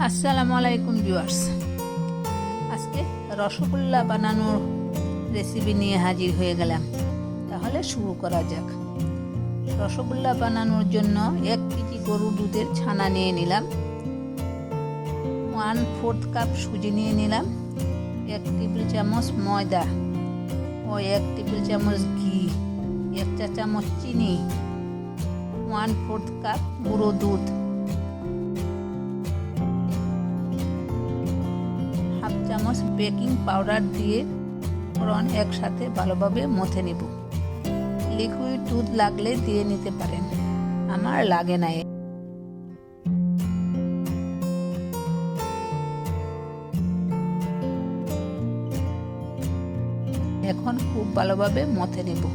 আসসালামু আলাইকুম ভিউয়ার্স। আজকে রসগোল্লা বানানোর রেসিপি নিয়ে হাজির হয়ে গেলাম। তাহলে শুরু করা যাক। রসগোল্লা বানানোর জন্য 1 কেজি গরুর দুধের ছানা নিয়ে নিলাম, 1/4 কাপ সুজি নিয়ে নিলাম, 1 টেবিল চামচ ময়দা ও 1 টেবিল চামচ ঘি, 1 চা চামচ চিনি, 1/4 কাপ গুঁড়ো দুধ, হাফ চামচ বেকিং পাউডার দিয়ে ফোড়ন একসাথে ভালোভাবে মথে নেব। লিকুইড দুধ লাগলে দিয়ে নিতে পারেন, আমার লাগে না। এখন খুব ভালোভাবে মথে নেব।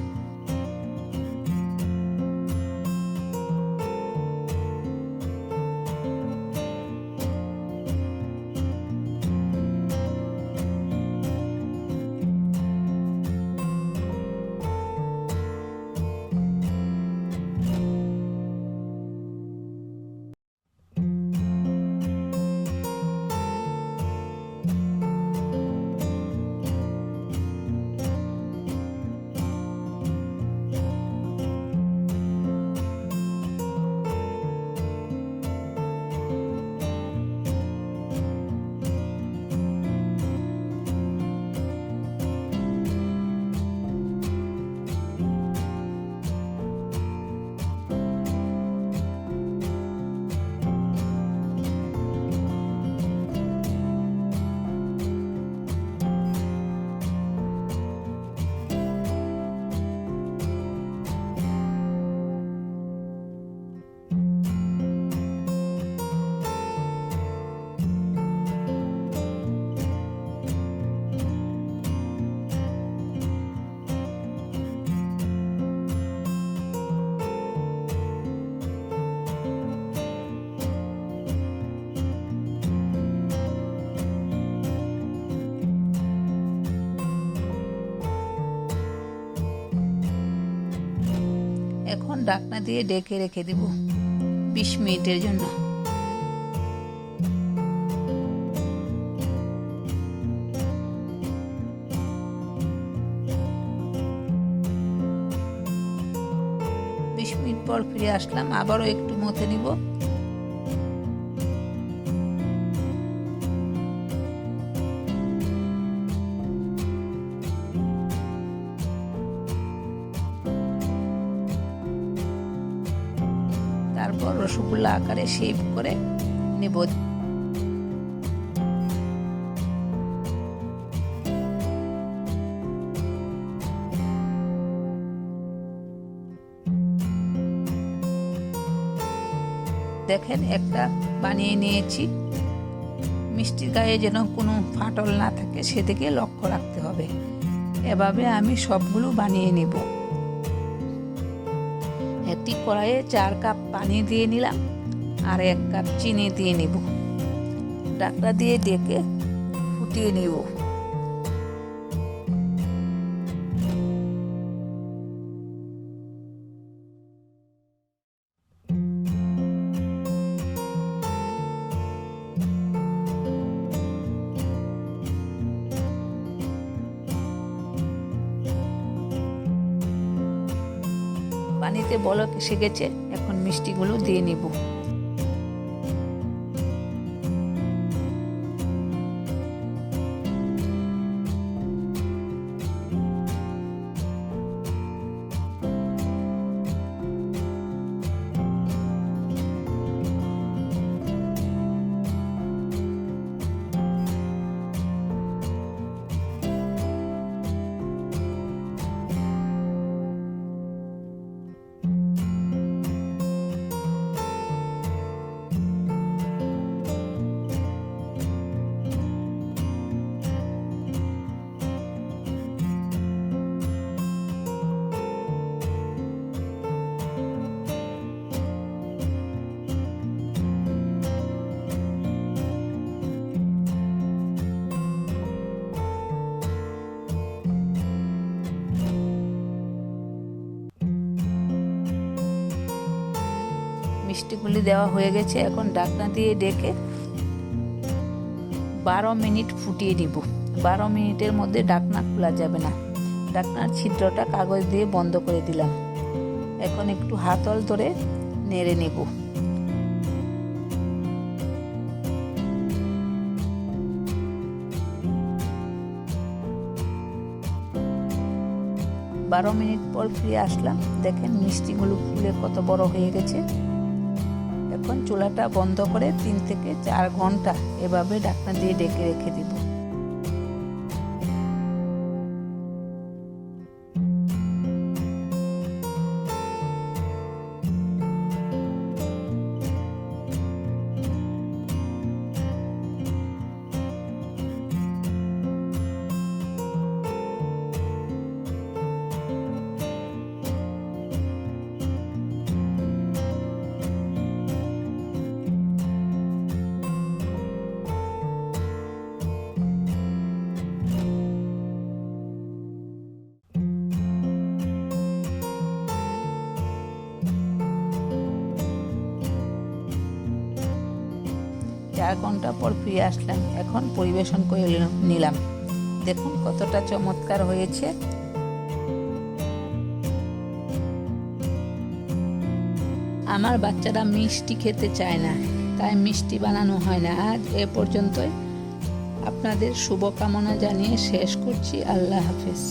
এখন ঢাকনা দিয়ে ঢেকে রেখে দেব 20 মিনিটের জন্য। মিনিট পর ফিরে আসলাম, আবারও একটু মথে নিব। তারপর রসগোল্লা আকারে শেপ করে নেব। দেখেন, একটা বানিয়ে নিয়েছি। মিষ্টির গায়ে যেন কোনো ফাটল না থাকে সেদিকে লক্ষ্য রাখতে হবে। এভাবে আমি সবগুলো বানিয়ে নেব। একটি কড়াইয়ে 4 কাপ পানি দিয়ে নিলাম আর 1 কাপ চিনি দিয়ে নেব। ঢাকনা দিয়ে ঢেকে ফুটিয়ে নেব। পানিতে বলক এসে গেছে, এখন মিষ্টিগুলো দিয়ে নেব। মিষ্টিগুলি দেওয়া হয়ে গেছে। এখন ঢাকনা দিয়ে ঢেকে 12 মিনিট ফুটিয়ে নিব। 12 মিনিটের মধ্যে ঢাকনা খোলা যাবে না। ঢাকনার ছিদ্রটা কাগজ দিয়ে বন্ধ করে দিলাম। এখন একটু হাতল ধরে নেড়ে নেব। 12 মিনিট পর ফিরে আসলাম। দেখেন মিষ্টিগুলো ফুলে কত বড় হয়ে গেছে। এখন চুলাটা বন্ধ করে 3 থেকে 4 ঘন্টা এভাবে ঢাকনা দিয়ে ঢেকে রেখে দিব। চার ঘন্টা পর ফিরে আসলাম। এখন পরিবেশন করে নিলাম। দেখুন কতটা চমৎকার হয়েছে। আমার বাচ্চারা মিষ্টি খেতে চায় না, তাই মিষ্টি বানানো হয় না। আজ এ পর্যন্তই। আপনাদের শুভকামনা জানিয়ে শেষ করছি। আল্লাহ হাফেজ।